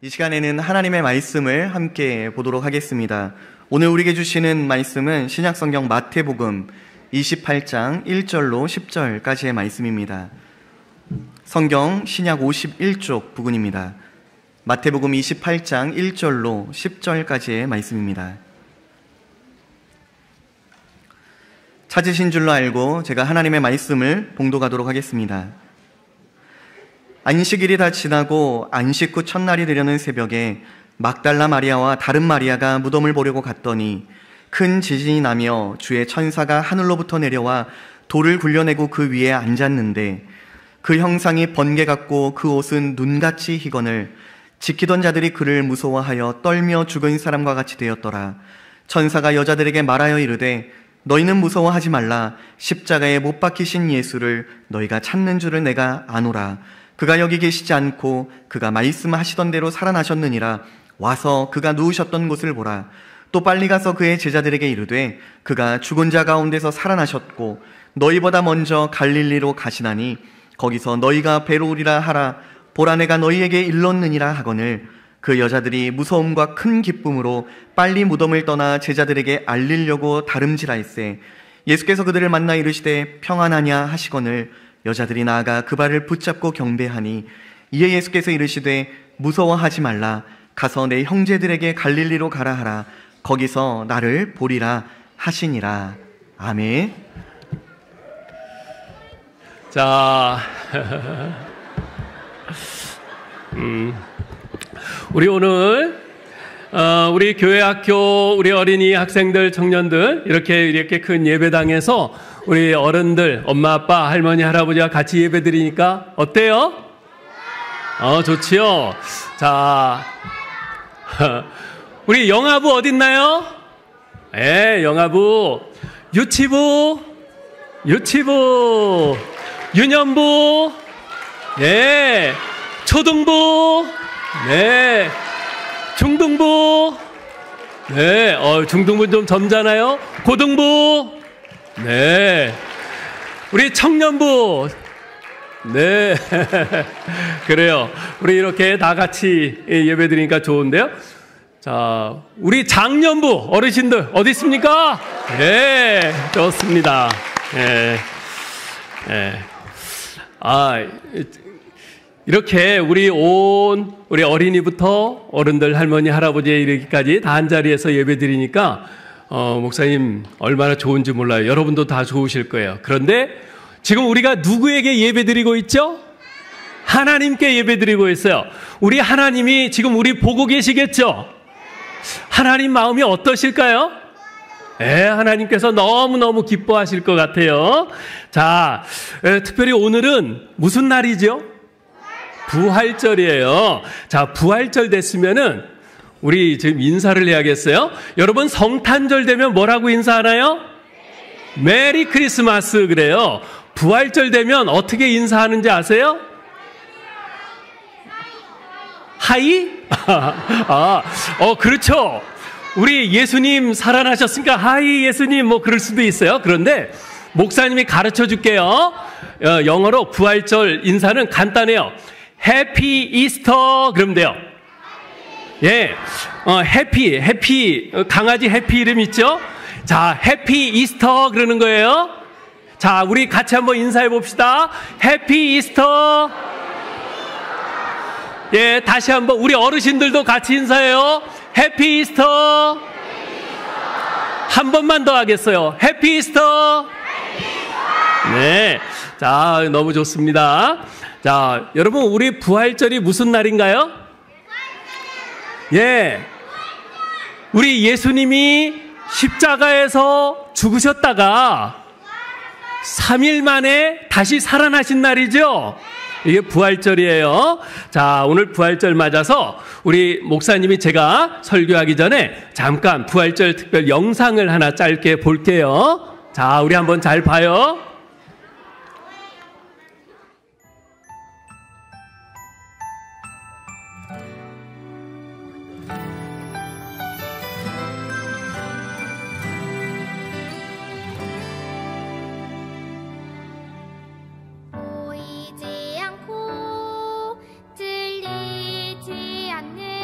이 시간에는 하나님의 말씀을 함께 보도록 하겠습니다. 오늘 우리에게 주시는 말씀은 신약성경 마태복음 28장 1절로 10절까지의 말씀입니다. 성경 신약 51쪽 부근입니다. 마태복음 28장 1절로 10절까지의 말씀입니다. 찾으신 줄로 알고 제가 하나님의 말씀을 봉독하도록 하겠습니다. 안식일이 다 지나고 안식 후 첫날이 되려는 새벽에 막달라 마리아와 다른 마리아가 무덤을 보려고 갔더니 큰 지진이 나며 주의 천사가 하늘로부터 내려와 돌을 굴려내고 그 위에 앉았는데 그 형상이 번개 같고 그 옷은 눈같이 희거늘 지키던 자들이 그를 무서워하여 떨며 죽은 사람과 같이 되었더라. 천사가 여자들에게 말하여 이르되 너희는 무서워하지 말라. 십자가에 못 박히신 예수를 너희가 찾는 줄을 내가 아노라. 그가 여기 계시지 않고 그가 말씀하시던 대로 살아나셨느니라. 와서 그가 누우셨던 곳을 보라. 또 빨리 가서 그의 제자들에게 이르되 그가 죽은 자 가운데서 살아나셨고 너희보다 먼저 갈릴리로 가시나니 거기서 너희가 배로우리라 하라. 보라 내가 너희에게 일렀느니라 하거늘 그 여자들이 무서움과 큰 기쁨으로 빨리 무덤을 떠나 제자들에게 알리려고 다름질하였세. 예수께서 그들을 만나 이르시되 평안하냐 하시거늘 여자들이 나아가 그 발을 붙잡고 경배하니 이에 예수께서 이르시되 무서워하지 말라. 가서 내 형제들에게 갈릴리로 가라 하라. 거기서 나를 보리라 하시니라. 아멘. 자, 우리 오늘 우리 교회 학교 우리 어린이 학생들 청년들 이렇게 큰 예배당에서 우리 어른들 엄마 아빠 할머니 할아버지와 같이 예배 드리니까 어때요? 좋지요. 자, 우리 영아부 어딨나요? 영아부 유치부 유년부 초등부 중등부 중등부 좀 젊잖아요. 고등부 우리 청년부 그래요. 우리 이렇게 다 같이 예배 드리니까 좋은데요. 자, 우리 장년부 어르신들 어디 있습니까? 좋습니다. 이렇게 우리 어린이부터 어른들 할머니 할아버지 이르기까지 다 한자리에서 예배 드리니까 목사님 얼마나 좋은지 몰라요. 여러분도 다 좋으실 거예요. 그런데 지금 우리가 누구에게 예배 드리고 있죠? 하나님께 예배 드리고 있어요. 우리 하나님이 지금 우리 보고 계시겠죠? 하나님 마음이 어떠실까요? 하나님께서 너무너무 기뻐하실 것 같아요. 자, 특별히 오늘은 무슨 날이죠? 부활절이에요. 자, 부활절 됐으면은 우리 지금 인사를 해야겠어요. 여러분 성탄절 되면 뭐라고 인사하나요? 메리 크리스마스 그래요. 부활절 되면 어떻게 인사하는지 아세요? 하이? 그렇죠. 우리 예수님 살아나셨으니까 하이 예수님 뭐 그럴 수도 있어요. 그런데 목사님이 가르쳐 줄게요. 영어로 부활절 인사는 간단해요. 해피 이스터 그러면 돼요. 해피 강아지 해피 이름 있죠? 자, 해피 이스터 그러는 거예요. 자, 우리 같이 한번 인사해 봅시다. 해피 이스터. 다시 한번 우리 어르신들도 같이 인사해요. 해피 이스터. 한 번만 더 하겠어요. 해피 이스터. 자, 너무 좋습니다. 자, 여러분 우리 부활절이 무슨 날인가요? 우리 예수님이 십자가에서 죽으셨다가 3일 만에 다시 살아나신 날이죠. 이게 부활절이에요. 자, 오늘 부활절 맞아서 우리 목사님이 제가 설교하기 전에 잠깐 부활절 특별 영상을 하나 짧게 볼게요. 자, 우리 한번 잘 봐요. 보이지 않고 들리지 않는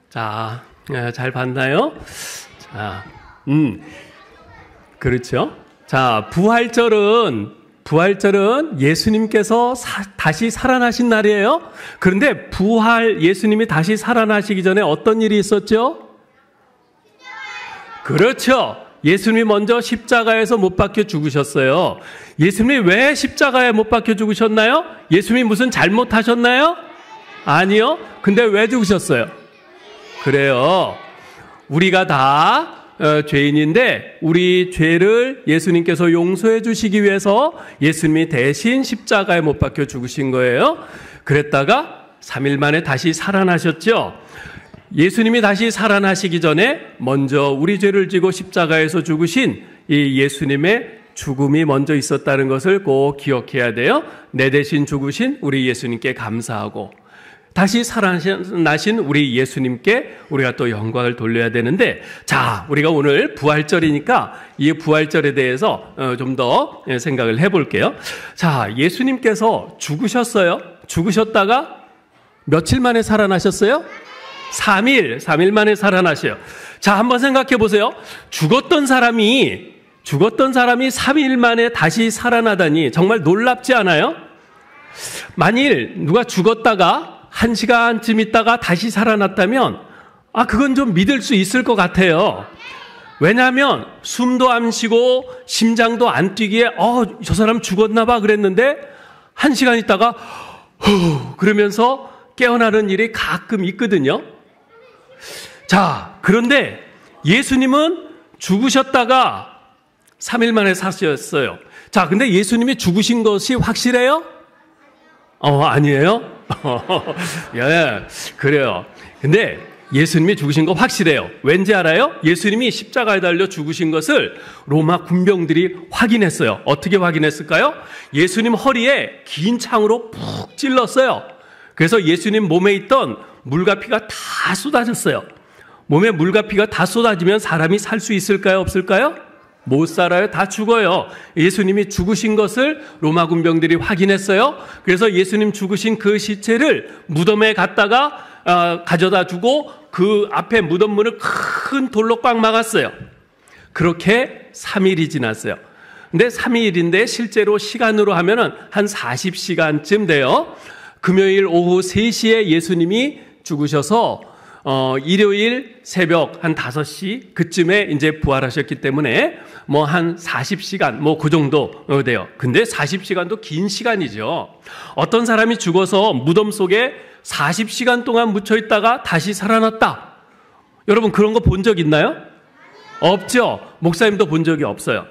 자, 잘 봤나요? 자, 그렇죠. 자, 부활절은 예수님께서 다시 살아나신 날이에요. 그런데 예수님이 다시 살아나시기 전에 어떤 일이 있었죠? 그렇죠. 예수님이 먼저 십자가에서 못 박혀 죽으셨어요. 예수님이 왜 십자가에 못 박혀 죽으셨나요? 예수님이 무슨 잘못하셨나요? 아니요. 근데 왜 죽으셨어요? 그래요. 우리가 다 죄인인데 우리 죄를 예수님께서 용서해 주시기 위해서 예수님이 대신 십자가에 못 박혀 죽으신 거예요. 그랬다가 3일 만에 다시 살아나셨죠. 예수님이 다시 살아나시기 전에 먼저 우리 죄를 지고 십자가에서 죽으신 이 예수님의 죽음이 먼저 있었다는 것을 꼭 기억해야 돼요. 내 대신 죽으신 우리 예수님께 감사하고 다시 살아나신 우리 예수님께 우리가 또 영광을 돌려야 되는데, 자, 우리가 오늘 부활절이니까 이 부활절에 대해서 좀 더 생각을 해볼게요. 자, 예수님께서 죽으셨어요. 죽으셨다가 며칠 만에 살아나셨어요? 3일 만에 살아나셔요. 자, 한번 생각해 보세요. 죽었던 사람이 3일 만에 다시 살아나다니 정말 놀랍지 않아요? 만일 누가 죽었다가 1시간쯤 있다가 다시 살아났다면 그건 좀 믿을 수 있을 것 같아요. 왜냐하면 숨도 안 쉬고 심장도 안 뛰기에 저 사람 죽었나 봐 그랬는데 1시간 있다가 그러면서 깨어나는 일이 가끔 있거든요. 자, 그런데 예수님은 죽으셨다가 3일 만에 사셨어요. 자, 근데 예수님이 죽으신 것이 확실해요? 아니에요? 예, 그래요. 근데 예수님이 죽으신 거 확실해요. 왠지 알아요? 예수님이 십자가에 달려 죽으신 것을 로마 군병들이 확인했어요. 어떻게 확인했을까요? 예수님 허리에 긴 창으로 푹 찔렀어요. 그래서 예수님 몸에 있던 물과 피가 다 쏟아졌어요. 몸에 물과 피가 다 쏟아지면 사람이 살 수 있을까요? 없을까요? 못 살아요. 다 죽어요. 예수님이 죽으신 것을 로마 군병들이 확인했어요. 그래서 예수님 죽으신 그 시체를 무덤에 갖다가 가져다 주고 그 앞에 무덤 문을 큰 돌로 꽉 막았어요. 그렇게 3일이 지났어요. 근데 3일인데 실제로 시간으로 하면은 한 40시간쯤 돼요. 금요일 오후 3시에 예수님이 죽으셔서 일요일 새벽 한 5시 그쯤에 이제 부활하셨기 때문에 뭐 한 40시간 뭐 그 정도 돼요. 근데 40시간도 긴 시간이죠. 어떤 사람이 죽어서 무덤 속에 40시간 동안 묻혀 있다가 다시 살아났다. 여러분 그런 거 본 적 있나요? 없죠. 목사님도 본 적이 없어요.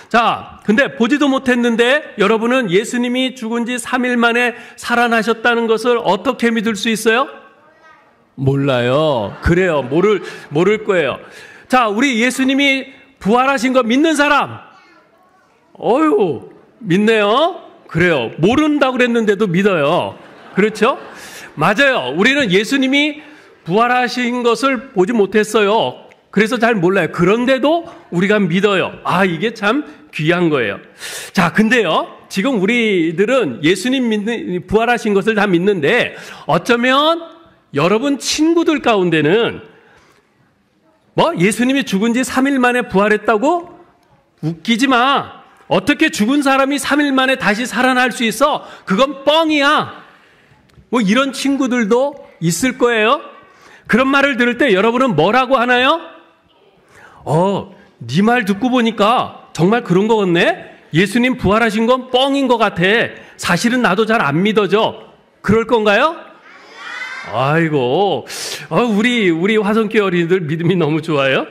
자, 근데 보지도 못했는데 여러분은 예수님이 죽은 지 3일 만에 살아나셨다는 것을 어떻게 믿을 수 있어요? 몰라요. 그래요. 모를 거예요. 자, 우리 예수님이 부활하신 거 믿는 사람? 믿네요. 그래요. 모른다고 그랬는데도 믿어요. 그렇죠? 맞아요. 우리는 예수님이 부활하신 것을 보지 못했어요. 그래서 잘 몰라요. 그런데도 우리가 믿어요. 이게 참 귀한 거예요. 자, 근데요. 지금 우리들은 예수님 부활하신 것을 다 믿는데 어쩌면 여러분 친구들 가운데는 예수님이 죽은 지 3일 만에 부활했다고? 웃기지 마. 어떻게 죽은 사람이 3일 만에 다시 살아날 수 있어? 그건 뻥이야. 이런 친구들도 있을 거예요. 그런 말을 들을 때 여러분은 뭐라고 하나요? 네 말 듣고 보니까 정말 그런 거 같네? 예수님 부활하신 건 뻥인 것 같아. 사실은 나도 잘 안 믿어져. 그럴 건가요? 아이고, 우리 화성교회 어린이들 믿음이 너무 좋아요.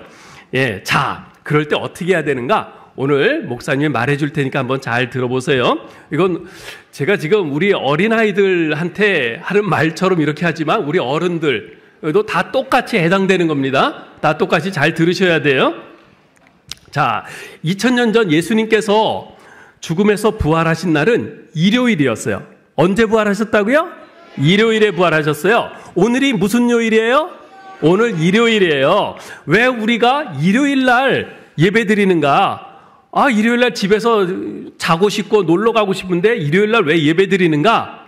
예, 자, 그럴 때 어떻게 해야 되는가? 오늘 목사님이 말해줄 테니까 한번 잘 들어보세요. 이건 제가 지금 우리 어린아이들한테 하는 말처럼 이렇게 하지만 우리 어른들도 다 똑같이 해당되는 겁니다. 다 똑같이 잘 들으셔야 돼요. 자, 2000년 전 예수님께서 죽음에서 부활하신 날은 일요일이었어요. 언제 부활하셨다고요? 일요일에 부활하셨어요. 오늘이 무슨 요일이에요? 오늘 일요일이에요. 왜 우리가 일요일 날 예배 드리는가? 일요일 날 집에서 자고 싶고 놀러 가고 싶은데 일요일 날 왜 예배 드리는가?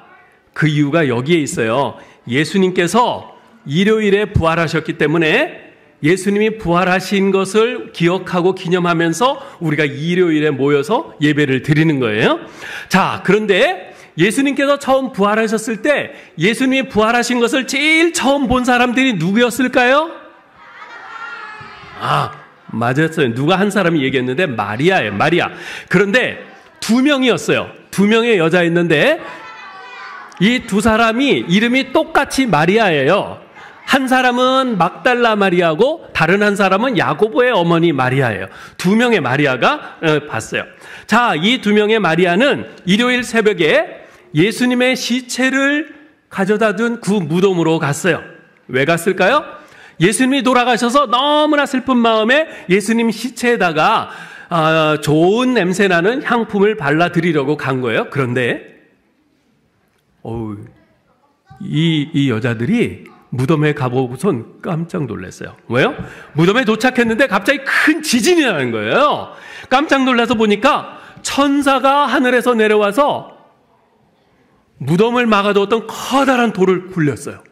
그 이유가 여기에 있어요. 예수님께서 일요일에 부활하셨기 때문에 예수님이 부활하신 것을 기억하고 기념하면서 우리가 일요일에 모여서 예배를 드리는 거예요. 자, 그런데 예수님께서 처음 부활하셨을 때 예수님이 부활하신 것을 제일 처음 본 사람들이 누구였을까요? 맞았어요. 누가 한 사람이 얘기했는데 마리아예요. 마리아. 그런데 두 명이었어요. 두 명의 여자였는데 이 두 사람이 이름이 똑같이 마리아예요. 한 사람은 막달라 마리아고 다른 한 사람은 야고보의 어머니 마리아예요. 두 명의 마리아가 봤어요. 자, 이 두 명의 마리아는 일요일 새벽에 예수님의 시체를 가져다 둔 그 무덤으로 갔어요. 왜 갔을까요? 예수님이 돌아가셔서 너무나 슬픈 마음에 예수님 시체에다가 좋은 냄새나는 향품을 발라드리려고 간 거예요. 그런데 이 여자들이 무덤에 가보고선 깜짝 놀랐어요. 왜요? 무덤에 도착했는데 갑자기 큰 지진이 나는 거예요. 깜짝 놀라서 보니까 천사가 하늘에서 내려와서 무덤을 막아두었던 커다란 돌을 굴렸어요.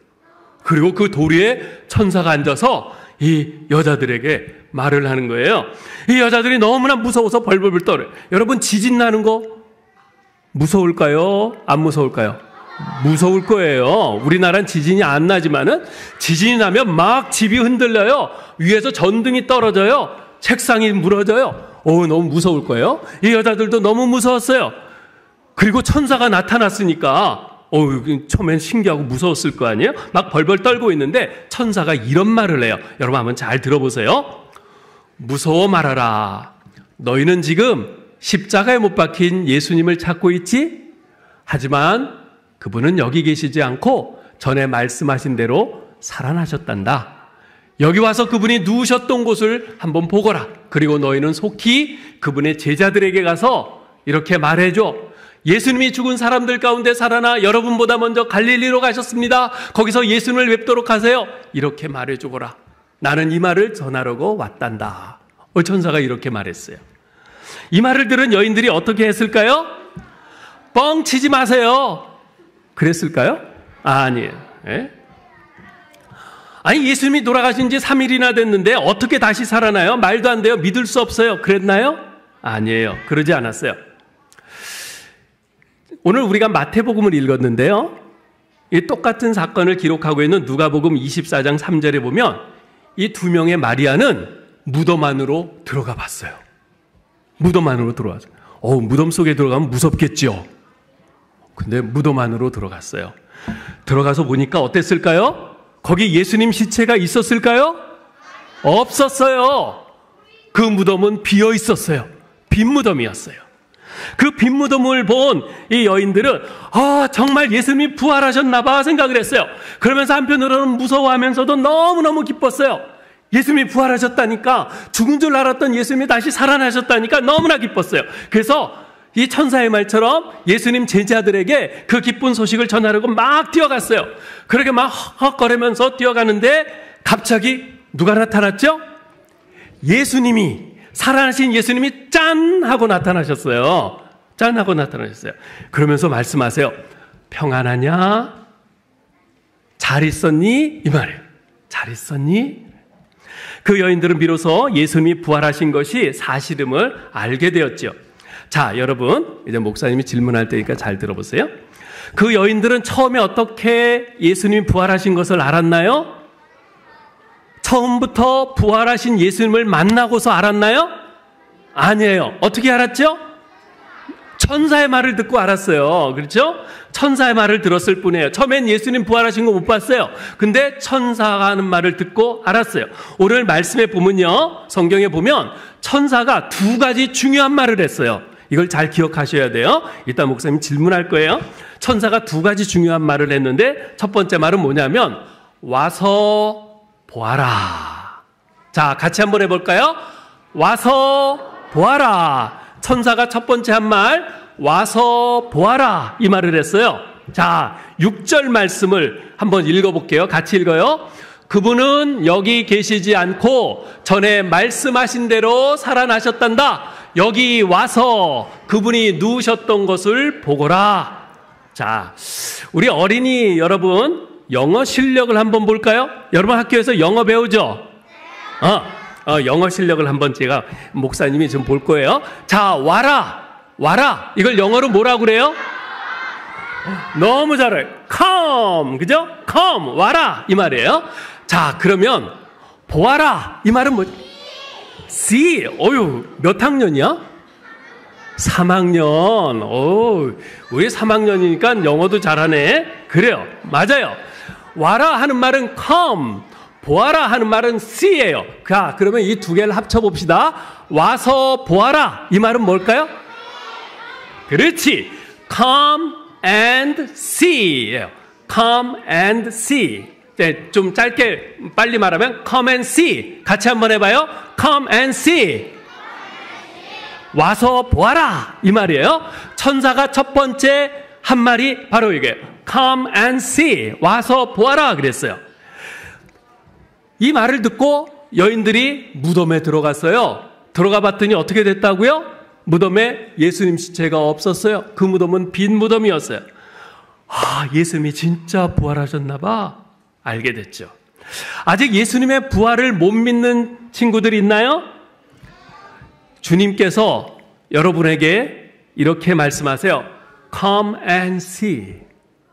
그리고 그 돌 위에 천사가 앉아서 이 여자들에게 말을 하는 거예요. 이 여자들이 너무나 무서워서 벌벌벌 떨어요. 여러분, 지진 나는 거 무서울까요? 안 무서울까요? 무서울 거예요. 우리나라는 지진이 안 나지만은 지진이 나면 막 집이 흔들려요. 위에서 전등이 떨어져요. 책상이 무너져요. 너무 무서울 거예요. 이 여자들도 너무 무서웠어요. 그리고 천사가 나타났으니까 처음엔 신기하고 무서웠을 거 아니에요? 막 벌벌 떨고 있는데 천사가 이런 말을 해요. 여러분 한번 잘 들어보세요. 무서워 말아라. 너희는 지금 십자가에 못 박힌 예수님을 찾고 있지? 하지만 그분은 여기 계시지 않고 전에 말씀하신 대로 살아나셨단다. 여기 와서 그분이 누우셨던 곳을 한번 보거라. 그리고 너희는 속히 그분의 제자들에게 가서 이렇게 말해줘. 예수님이 죽은 사람들 가운데 살아나 여러분보다 먼저 갈릴리로 가셨습니다. 거기서 예수님을 뵙도록 하세요. 이렇게 말해주거라. 나는 이 말을 전하려고 왔단다. 천사가 이렇게 말했어요. 이 말을 들은 여인들이 어떻게 했을까요? 뻥치지 마세요. 그랬을까요? 아니에요. 예? 아니, 예수님이 돌아가신 지 3일이나 됐는데 어떻게 다시 살아나요? 말도 안 돼요. 믿을 수 없어요. 그랬나요? 아니에요. 그러지 않았어요. 오늘 우리가 마태복음을 읽었는데요. 이 똑같은 사건을 기록하고 있는 누가복음 24장 3절에 보면 이 두 명의 마리아는 무덤 안으로 들어가 봤어요. 무덤 안으로 들어왔어요. 무덤 속에 들어가면 무섭겠죠. 근데 무덤 안으로 들어갔어요. 들어가서 보니까 어땠을까요? 거기 예수님 시체가 있었을까요? 없었어요. 그 무덤은 비어 있었어요. 빈 무덤이었어요. 그 빈 무덤을 본 이 여인들은 정말 예수님이 부활하셨나 봐 생각을 했어요. 그러면서 한편으로는 무서워하면서도 너무너무 기뻤어요. 예수님이 부활하셨다니까, 죽은 줄 알았던 예수님이 다시 살아나셨다니까 너무나 기뻤어요. 그래서 이 천사의 말처럼 예수님 제자들에게 그 기쁜 소식을 전하려고 막 뛰어갔어요. 그렇게 막 헉헉거리면서 뛰어가는데 갑자기 누가 나타났죠? 예수님이, 살아나신 예수님이 짠 하고 나타나셨어요. 짠 하고 나타나셨어요. 그러면서 말씀하세요. 평안하냐? 잘 있었니? 이 말이에요. 잘 있었니? 그 여인들은 비로소 예수님이 부활하신 것이 사실임을 알게 되었죠. 자, 여러분, 이제 목사님이 질문할 때니까 잘 들어보세요. 그 여인들은 처음에 어떻게 예수님이 부활하신 것을 알았나요? 처음부터 부활하신 예수님을 만나고서 알았나요? 아니에요. 어떻게 알았죠? 천사의 말을 듣고 알았어요. 그렇죠? 천사의 말을 들었을 뿐이에요. 처음엔 예수님 부활하신 거 못 봤어요. 근데 천사가 하는 말을 듣고 알았어요. 오늘 말씀에 보면요, 성경에 보면 천사가 두 가지 중요한 말을 했어요. 이걸 잘 기억하셔야 돼요. 이따 목사님 질문할 거예요. 천사가 두 가지 중요한 말을 했는데 첫 번째 말은 뭐냐면 와서 보아라. 자, 같이 한번 해볼까요? 와서 보아라. 천사가 첫 번째 한 말, 와서 보아라, 이 말을 했어요. 자, 6절 말씀을 한번 읽어볼게요. 같이 읽어요. 그분은 여기 계시지 않고 전에 말씀하신 대로 살아나셨단다. 여기 와서 그분이 누우셨던 것을 보거라. 자, 우리 어린이 여러분, 영어 실력을 한번 볼까요? 여러분 학교에서 영어 배우죠? 영어 실력을 한번 제가 목사님이 좀 볼 거예요. 자, 와라. 이걸 영어로 뭐라고 그래요? 너무 잘해요. come, 그죠? come, 와라 이 말이에요. 자, 그러면 보아라 이 말은 뭐지? see, 몇 학년이야? 3학년. 왜 3학년이니까 영어도 잘하네. 그래요, 맞아요. 와라 하는 말은 come, 보아라 하는 말은 see예요. 자, 그러면 이 두 개를 합쳐봅시다. 와서 보아라 이 말은 뭘까요? 그렇지, come and see예요. come and see. 네, 좀 짧게 빨리 말하면 come and see. 같이 한번 해봐요. come and see. 와서 보아라 이 말이에요. 천사가 첫 번째 한 말이 바로 이게 come and see, 와서 보아라 그랬어요. 이 말을 듣고 여인들이 무덤에 들어갔어요. 들어가 봤더니 어떻게 됐다고요? 무덤에 예수님 시체가 없었어요. 그 무덤은 빈 무덤이었어요. 예수님이 진짜 부활하셨나 봐 알게 됐죠. 아직 예수님의 부활을 못 믿는 친구들이 있나요? 주님께서 여러분에게 이렇게 말씀하세요. Come and see.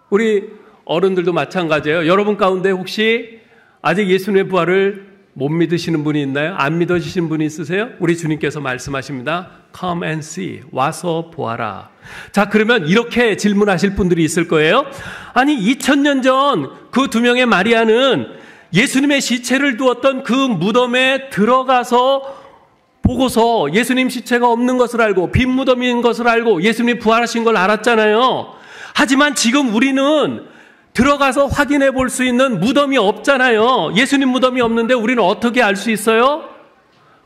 우리 어른들도 마찬가지예요. 여러분 가운데 혹시 아직 예수님의 부활을 못 믿으시는 분이 있나요? 안 믿어지시는 분이 있으세요? 우리 주님께서 말씀하십니다. Come and see. 와서 보아라. 자, 그러면 이렇게 질문하실 분들이 있을 거예요. 아니, 2000년 전 그 두 명의 마리아는 예수님의 시체를 두었던 그 무덤에 들어가서 보고서 예수님 시체가 없는 것을 알고 빈 무덤인 것을 알고 예수님이 부활하신 걸 알았잖아요. 하지만 지금 우리는 들어가서 확인해 볼 수 있는 무덤이 없잖아요. 예수님 무덤이 없는데 우리는 어떻게 알 수 있어요?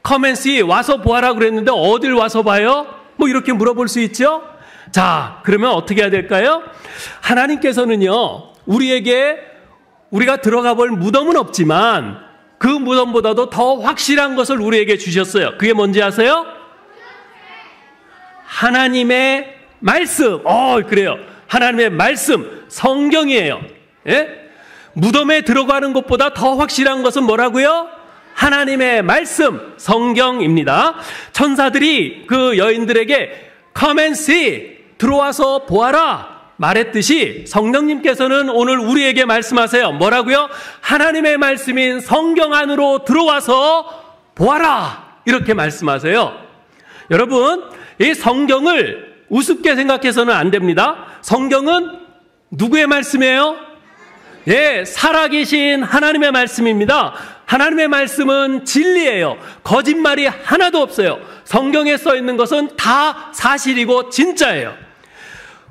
Come and see, 와서 보아라 그랬는데 어딜 와서 봐요? 뭐 이렇게 물어볼 수 있죠? 자, 그러면 어떻게 해야 될까요? 하나님께서는요, 우리가 들어가 볼 무덤은 없지만 그 무덤보다도 더 확실한 것을 우리에게 주셨어요. 그게 뭔지 아세요? 하나님의 말씀. 그래요. 하나님의 말씀, 성경이에요. 예? 무덤에 들어가는 것보다 더 확실한 것은 뭐라고요? 하나님의 말씀, 성경입니다. 천사들이 그 여인들에게 Come and see, 들어와서 보아라 말했듯이 성령님께서는 오늘 우리에게 말씀하세요. 뭐라고요? 하나님의 말씀인 성경 안으로 들어와서 보아라, 이렇게 말씀하세요. 여러분, 이 성경을 우습게 생각해서는 안 됩니다. 성경은 누구의 말씀이에요? 예, 살아계신 하나님의 말씀입니다. 하나님의 말씀은 진리예요. 거짓말이 하나도 없어요. 성경에 써 있는 것은 다 사실이고 진짜예요.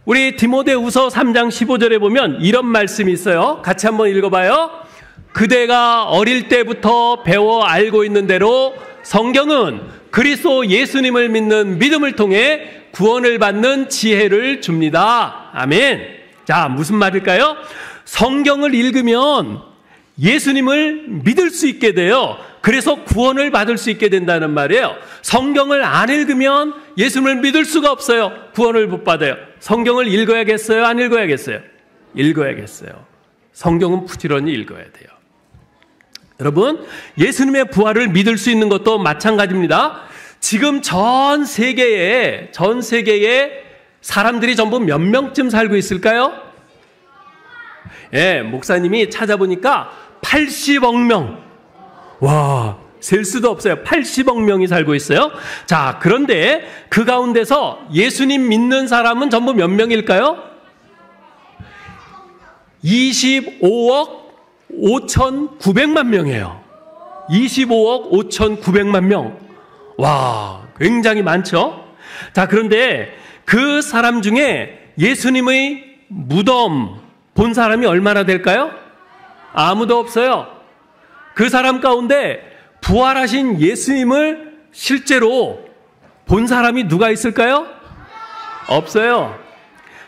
우리 디모데후서 3장 15절에 보면 이런 말씀이 있어요. 같이 한번 읽어봐요. 그대가 어릴 때부터 배워 알고 있는 대로 성경은 그리스도 예수님을 믿는 믿음을 통해 구원을 받는 지혜를 줍니다. 아멘. 자, 무슨 말일까요? 성경을 읽으면 예수님을 믿을 수 있게 돼요. 그래서 구원을 받을 수 있게 된다는 말이에요. 성경을 안 읽으면 예수님을 믿을 수가 없어요. 구원을 못 받아요. 성경을 읽어야겠어요? 안 읽어야겠어요? 읽어야겠어요. 성경은 부지런히 읽어야 돼요. 여러분, 예수님의 부활을 믿을 수 있는 것도 마찬가지입니다. 지금 전 세계에 사람들이 전부 몇 명쯤 살고 있을까요? 예, 목사님이 찾아보니까 80억 명. 와, 셀 수도 없어요. 80억 명이 살고 있어요. 자, 그런데 그 가운데서 예수님 믿는 사람은 전부 몇 명일까요? 25억 5,900만 명이에요. 25억 5,900만 명. 와, 굉장히 많죠? 자, 그런데 그 사람 중에 예수님의 무덤 본 사람이 얼마나 될까요? 아무도 없어요. 그 사람 가운데 부활하신 예수님을 실제로 본 사람이 누가 있을까요? 없어요.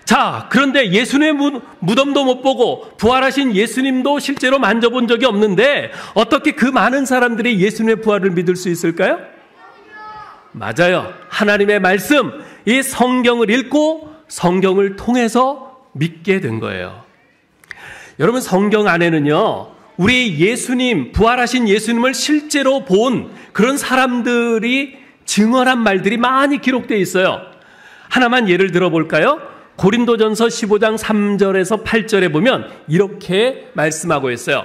자, 그런데 예수님의 무덤도 못 보고 부활하신 예수님도 실제로 만져본 적이 없는데 어떻게 그 많은 사람들이 예수님의 부활을 믿을 수 있을까요? 맞아요. 하나님의 말씀, 이 성경을 읽고 성경을 통해서 믿게 된 거예요. 여러분 성경 안에는요, 우리 예수님, 부활하신 예수님을 실제로 본 그런 사람들이 증언한 말들이 많이 기록되어 있어요. 하나만 예를 들어볼까요? 고린도전서 15장 3절에서 8절에 보면 이렇게 말씀하고 있어요.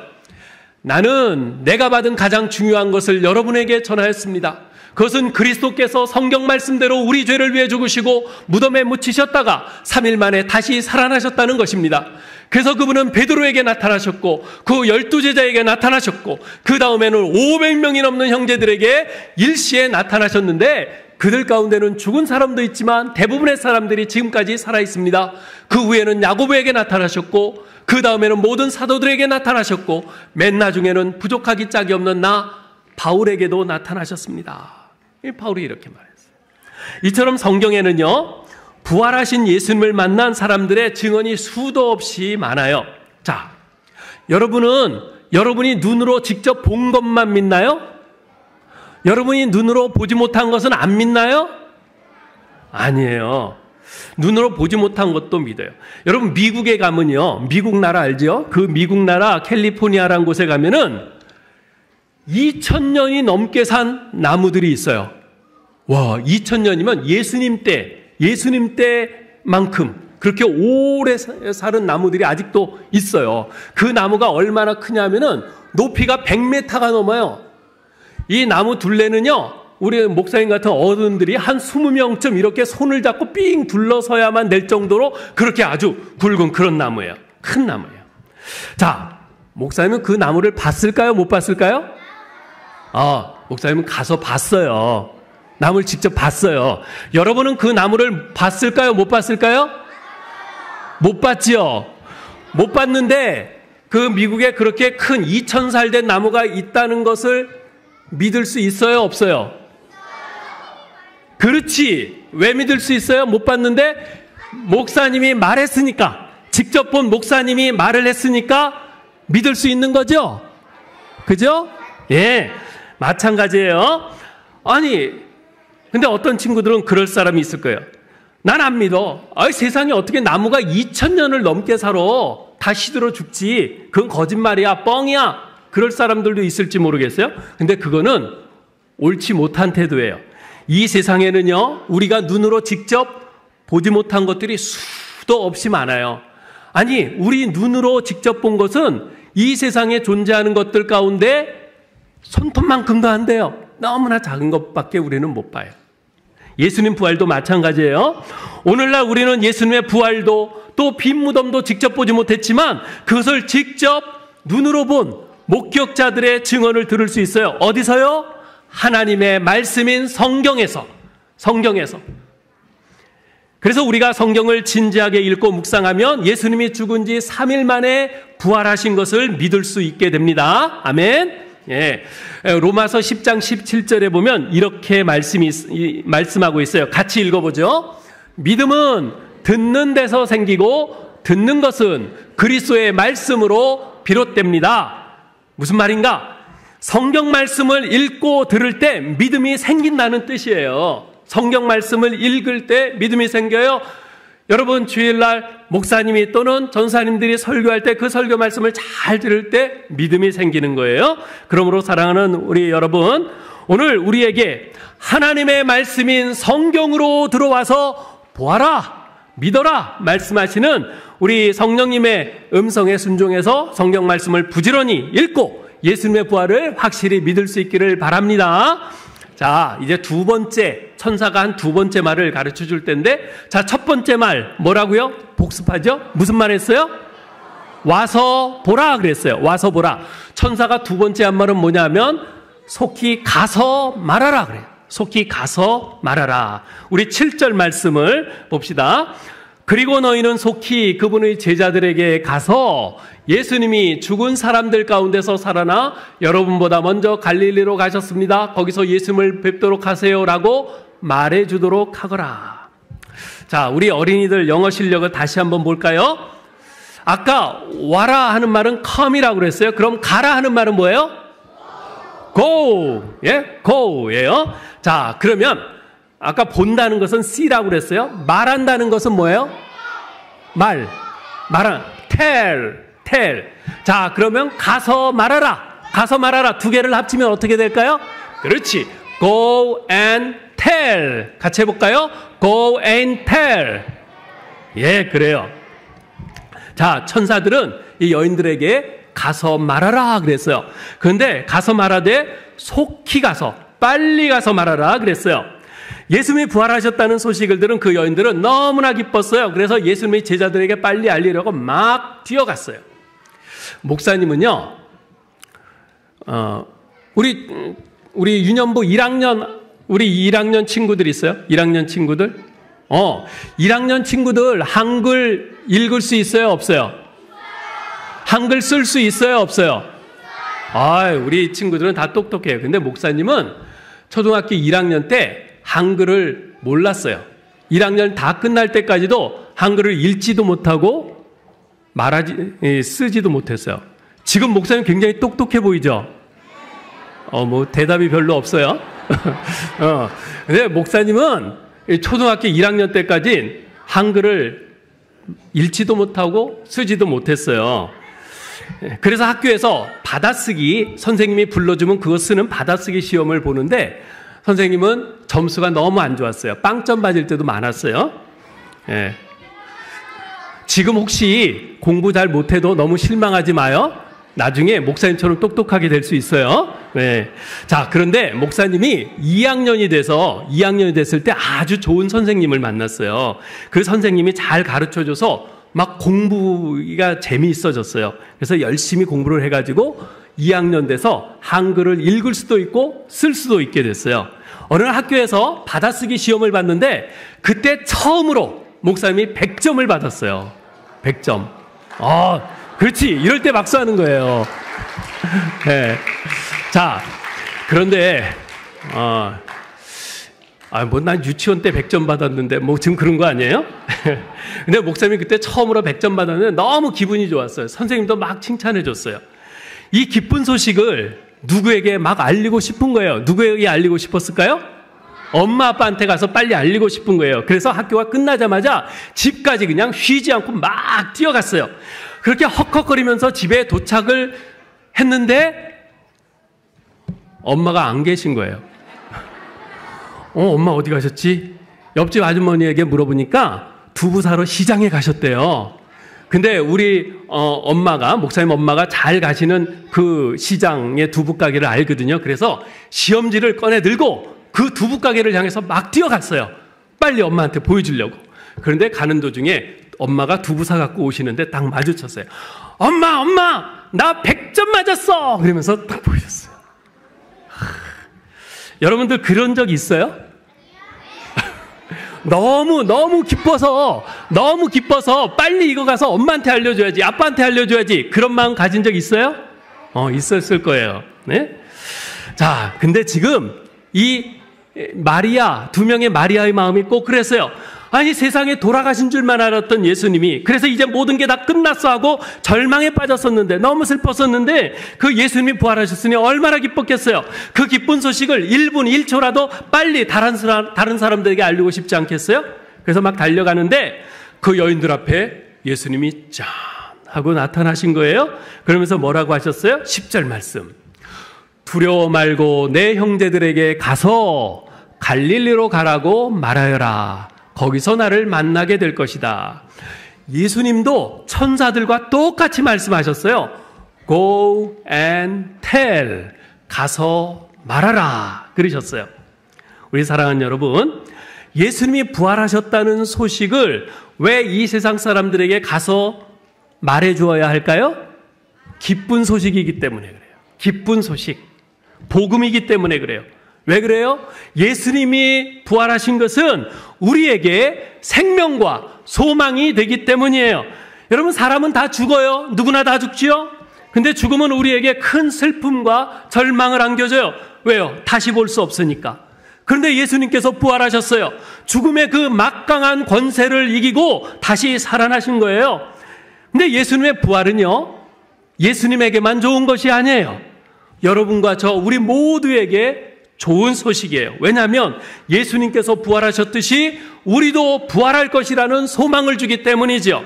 나는 내가 받은 가장 중요한 것을 여러분에게 전하였습니다. 그것은 그리스도께서 성경 말씀대로 우리 죄를 위해 죽으시고 무덤에 묻히셨다가 3일 만에 다시 살아나셨다는 것입니다. 그래서 그분은 베드로에게 나타나셨고 그 12제자에게 나타나셨고 그 다음에는 500명이 넘는 형제들에게 일시에 나타나셨는데 그들 가운데는 죽은 사람도 있지만 대부분의 사람들이 지금까지 살아있습니다. 그 후에는 야고보에게 나타나셨고 그 다음에는 모든 사도들에게 나타나셨고 맨 나중에는 부족하기 짝이 없는 나 바울에게도 나타나셨습니다. 바울이 이렇게 말했어요. 이처럼 성경에는요, 부활하신 예수님을 만난 사람들의 증언이 수도 없이 많아요. 자, 여러분이 눈으로 직접 본 것만 믿나요? 여러분이 눈으로 보지 못한 것은 안 믿나요? 아니에요. 눈으로 보지 못한 것도 믿어요. 여러분 미국에 가면요, 미국 나라 알죠? 그 미국 나라 캘리포니아라는 곳에 가면은 2000년이 넘게 산 나무들이 있어요. 와, 2000년이면 예수님 때만큼 그렇게 오래 사는 나무들이 아직도 있어요. 그 나무가 얼마나 크냐면은 높이가 100m가 넘어요. 이 나무 둘레는요, 우리 목사님 같은 어른들이 한 20명쯤 이렇게 손을 잡고 삥 둘러서야만 될 정도로 그렇게 아주 굵은 그런 나무예요. 큰 나무예요. 자, 목사님은 그 나무를 봤을까요? 못 봤을까요? 목사님은 가서 봤어요. 나무를 직접 봤어요. 여러분은 그 나무를 봤을까요? 못 봤을까요? 못 봤지요. 못 봤는데 그 미국에 그렇게 큰 2000살 된 나무가 있다는 것을 믿을 수 있어요? 없어요? 그렇지. 왜 믿을 수 있어요? 못 봤는데 목사님이 말했으니까, 직접 본 목사님이 말을 했으니까 믿을 수 있는 거죠? 그죠? 예, 마찬가지예요. 아니, 근데 어떤 친구들은 그럴 사람이 있을 거예요. 난 안 믿어. 세상에 어떻게 나무가 2000년을 넘게 살아. 다 시들어 죽지. 그건 거짓말이야. 뻥이야. 그럴 사람들도 있을지 모르겠어요. 근데 그거는 옳지 못한 태도예요. 이 세상에는요, 우리가 눈으로 직접 보지 못한 것들이 수도 없이 많아요. 아니, 우리 눈으로 직접 본 것은 이 세상에 존재하는 것들 가운데 손톱만큼도 안 돼요. 너무나 작은 것밖에 우리는 못 봐요. 예수님 부활도 마찬가지예요. 오늘날 우리는 예수님의 부활도 또 빈 무덤도 직접 보지 못했지만 그것을 직접 눈으로 본 목격자들의 증언을 들을 수 있어요. 어디서요? 하나님의 말씀인 성경에서. 그래서 우리가 성경을 진지하게 읽고 묵상하면 예수님이 죽은 지 3일 만에 부활하신 것을 믿을 수 있게 됩니다. 아멘. 예. 로마서 10장 17절에 보면 이렇게 말씀하고 있어요. 같이 읽어보죠. 믿음은 듣는 데서 생기고 듣는 것은 그리스도의 말씀으로 비롯됩니다. 무슨 말인가? 성경 말씀을 읽고 들을 때 믿음이 생긴다는 뜻이에요. 성경 말씀을 읽을 때 믿음이 생겨요. 여러분 주일날 목사님이 또는 전사님들이 설교할 때 그 설교 말씀을 잘 들을 때 믿음이 생기는 거예요. 그러므로 사랑하는 우리 여러분, 오늘 우리에게 하나님의 말씀인 성경으로 들어와서 보아라, 믿어라 말씀하시는 우리 성령님의 음성에 순종해서 성경 말씀을 부지런히 읽고 예수님의 부활을 확실히 믿을 수 있기를 바랍니다. 자, 이제 두 번째, 천사가 한 두 번째 말을 가르쳐 줄 텐데, 자, 첫 번째 말 뭐라고요? 복습하죠? 무슨 말 했어요? 와서 보라 그랬어요. 와서 보라. 천사가 두 번째 한 말은 뭐냐면 속히 가서 말하라 그래요. 속히 가서 말하라. 우리 7절 말씀을 봅시다. 그리고 너희는 속히 그분의 제자들에게 가서 예수님이 죽은 사람들 가운데서 살아나 여러분보다 먼저 갈릴리로 가셨습니다. 거기서 예수님을 뵙도록 하세요라고 말해주도록 하거라. 자, 우리 어린이들 영어 실력을 다시 한번 볼까요? 아까 와라 하는 말은 come이라고 그랬어요. 그럼 가라 하는 말은 뭐예요? go. 예, go예요. 자, 그러면 아까 본다는 것은 see라고 그랬어요. 말한다는 것은 뭐예요? tell. tell. 자, 그러면 가서 말하라. 가서 말하라. 두 개를 합치면 어떻게 될까요? 그렇지. go and tell. 같이 해볼까요? go and tell. 예, 그래요. 자, 천사들은 이 여인들에게 가서 말하라 그랬어요. 그런데 가서 말하되 속히 가서, 빨리 가서 말하라 그랬어요. 예수님이 부활하셨다는 소식을 들은 그 여인들은 너무나 기뻤어요. 그래서 예수님이 제자들에게 빨리 알리려고 막 뛰어갔어요. 목사님은요, 우리 유년부 1학년, 우리 1학년 친구들 있어요? 1학년 친구들? 1학년 친구들 한글 읽을 수 있어요? 없어요? 한글 쓸 수 있어요? 없어요? 우리 친구들은 다 똑똑해요. 근데 목사님은 초등학교 1학년 때 한글을 몰랐어요. 1학년 다 끝날 때까지도 한글을 읽지도 못하고 쓰지도 못했어요. 지금 목사님 굉장히 똑똑해 보이죠? 뭐 대답이 별로 없어요. 근데 목사님은 초등학교 1학년 때까지 한글을 읽지도 못하고 쓰지도 못했어요. 그래서 학교에서 받아쓰기, 선생님이 불러주면 그거 쓰는 받아쓰기 시험을 보는데 선생님은 점수가 너무 안 좋았어요. 빵점 맞을 때도 많았어요. 예. 지금 혹시 공부 잘 못해도 너무 실망하지 마요. 나중에 목사님처럼 똑똑하게 될 수 있어요. 네. 자, 그런데 목사님이 2학년이 됐을 때 아주 좋은 선생님을 만났어요. 그 선생님이 잘 가르쳐줘서 막 공부가 재미있어졌어요. 그래서 열심히 공부를 해가지고 2학년 돼서 한글을 읽을 수도 있고 쓸 수도 있게 됐어요. 어느 날 학교에서 받아쓰기 시험을 봤는데 그때 처음으로 목사님이 100점을 받았어요. 100점. 그렇지. 이럴 때 박수하는 거예요. 네. 자, 그런데 난 유치원 때 100점 받았는데 뭐 지금 그런 거 아니에요? 근데 목사님이 그때 처음으로 100점 받았는데 너무 기분이 좋았어요. 선생님도 막 칭찬해 줬어요. 이 기쁜 소식을 누구에게 막 알리고 싶은 거예요. 누구에게 알리고 싶었을까요? 엄마 아빠한테 가서 빨리 알리고 싶은 거예요. 그래서 학교가 끝나자마자 집까지 그냥 쉬지 않고 막 뛰어갔어요. 그렇게 헉헉거리면서 집에 도착을 했는데 엄마가 안 계신 거예요. 엄마 어디 가셨지? 옆집 아주머니에게 물어보니까 두부 사러 시장에 가셨대요. 근데 우리 목사님 엄마가 잘 가시는 그 시장의 두부 가게를 알거든요. 그래서 시험지를 꺼내 들고 그 두부 가게를 향해서 막 뛰어갔어요. 빨리 엄마한테 보여주려고. 그런데 가는 도중에 엄마가 두부 사갖고 오시는데 딱 마주쳤어요. 엄마 나 100점 맞았어. 그러면서 딱 보여줬어요. 여러분들 그런 적 있어요? 너무 기뻐서 빨리 이거 가서 엄마한테 알려줘야지, 아빠한테 알려줘야지, 그런 마음 가진 적 있어요? 있었을 거예요. 네? 자, 근데 지금 이 마리아, 두 명의 마리아의 마음이 꼭 그랬어요. 아니, 세상에 돌아가신 줄만 알았던 예수님이, 그래서 이제 모든 게 다 끝났어 하고 절망에 빠졌었는데, 너무 슬펐었는데 그 예수님이 부활하셨으니 얼마나 기뻤겠어요. 그 기쁜 소식을 1분 1초라도 빨리 다른 사람들에게 알리고 싶지 않겠어요? 그래서 막 달려가는데 그 여인들 앞에 예수님이 짠 하고 나타나신 거예요. 그러면서 뭐라고 하셨어요? 10절 말씀. 두려워 말고 내 형제들에게 가서 갈릴리로 가라고 말하여라. 거기서 나를 만나게 될 것이다. 예수님도 천사들과 똑같이 말씀하셨어요. Go and tell. 가서 말하라. 그러셨어요. 우리 사랑하는 여러분, 예수님이 부활하셨다는 소식을 왜 이 세상 사람들에게 가서 말해 주어야 할까요? 기쁜 소식이기 때문에 그래요. 기쁜 소식. 복음이기 때문에 그래요. 왜 그래요? 예수님이 부활하신 것은 우리에게 생명과 소망이 되기 때문이에요. 여러분, 사람은 다 죽어요. 누구나 다 죽지요? 근데 죽음은 우리에게 큰 슬픔과 절망을 안겨줘요. 왜요? 다시 볼 수 없으니까. 그런데 예수님께서 부활하셨어요. 죽음의 그 막강한 권세를 이기고 다시 살아나신 거예요. 근데 예수님의 부활은요, 예수님에게만 좋은 것이 아니에요. 여러분과 저 우리 모두에게 좋은 소식이에요. 왜냐하면 예수님께서 부활하셨듯이 우리도 부활할 것이라는 소망을 주기 때문이죠.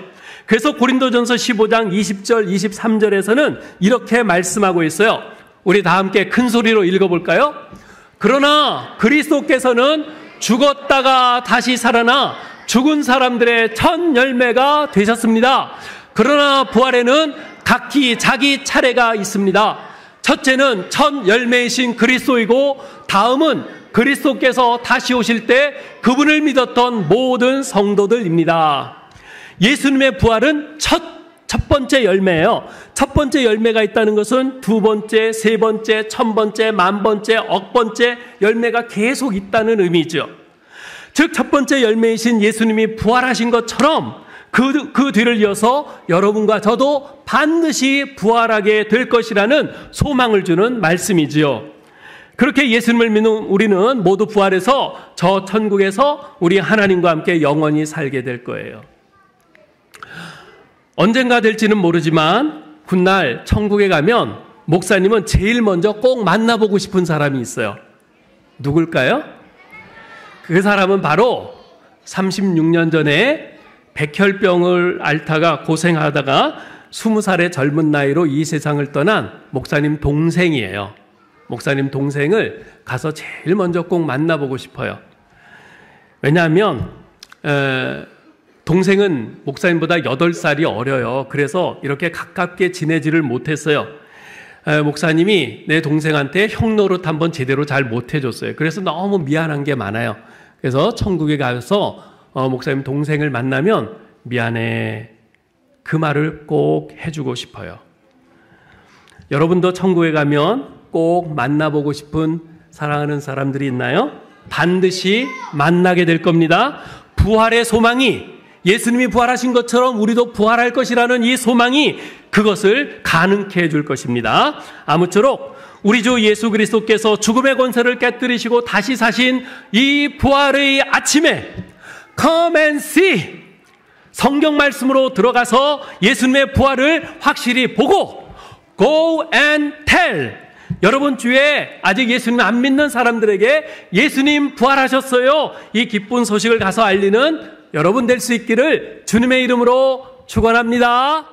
그래서 고린도전서 15장 20절 23절에서는 이렇게 말씀하고 있어요. 우리 다 함께 큰 소리로 읽어볼까요? 그러나 그리스도께서는 죽었다가 다시 살아나 죽은 사람들의 첫 열매가 되셨습니다. 그러나 부활에는 각기 자기 차례가 있습니다. 첫째는 첫 열매이신 그리스도이고 다음은 그리스도께서 다시 오실 때 그분을 믿었던 모든 성도들입니다. 예수님의 부활은 첫 번째 열매예요. 첫 번째 열매가 있다는 것은 두 번째, 세 번째, 천 번째, 만 번째, 억 번째 열매가 계속 있다는 의미죠. 즉 첫 번째 열매이신 예수님이 부활하신 것처럼 그 뒤를 이어서 여러분과 저도 반드시 부활하게 될 것이라는 소망을 주는 말씀이지요. 그렇게 예수님을 믿는 우리는 모두 부활해서 저 천국에서 우리 하나님과 함께 영원히 살게 될 거예요. 언젠가 될지는 모르지만 훗날 천국에 가면 목사님은 제일 먼저 꼭 만나보고 싶은 사람이 있어요. 누굴까요? 그 사람은 바로 36년 전에 백혈병을 앓다가 고생하다가 20살의 젊은 나이로 이 세상을 떠난 목사님 동생이에요. 목사님 동생을 가서 제일 먼저 꼭 만나보고 싶어요. 왜냐하면 동생은 목사님보다 8살이 어려요. 그래서 이렇게 가깝게 지내지를 못했어요. 목사님이 내 동생한테 형 노릇 한번 제대로 잘 못해줬어요. 그래서 너무 미안한 게 많아요. 그래서 천국에 가서 목사님 동생을 만나면 미안해, 그 말을 꼭 해주고 싶어요. 여러분도 천국에 가면 꼭 만나보고 싶은 사랑하는 사람들이 있나요? 반드시 만나게 될 겁니다. 부활의 소망이, 예수님이 부활하신 것처럼 우리도 부활할 것이라는 이 소망이 그것을 가능케 해줄 것입니다. 아무쪼록 우리 주 예수 그리스도께서 죽음의 권세를 깨뜨리시고 다시 사신 이 부활의 아침에 Come and see, 성경 말씀으로 들어가서 예수님의 부활을 확실히 보고 Go and tell, 여러분 주위에 아직 예수님 안 믿는 사람들에게 예수님 부활하셨어요, 이 기쁜 소식을 가서 알리는 여러분 될 수 있기를 주님의 이름으로 축원합니다.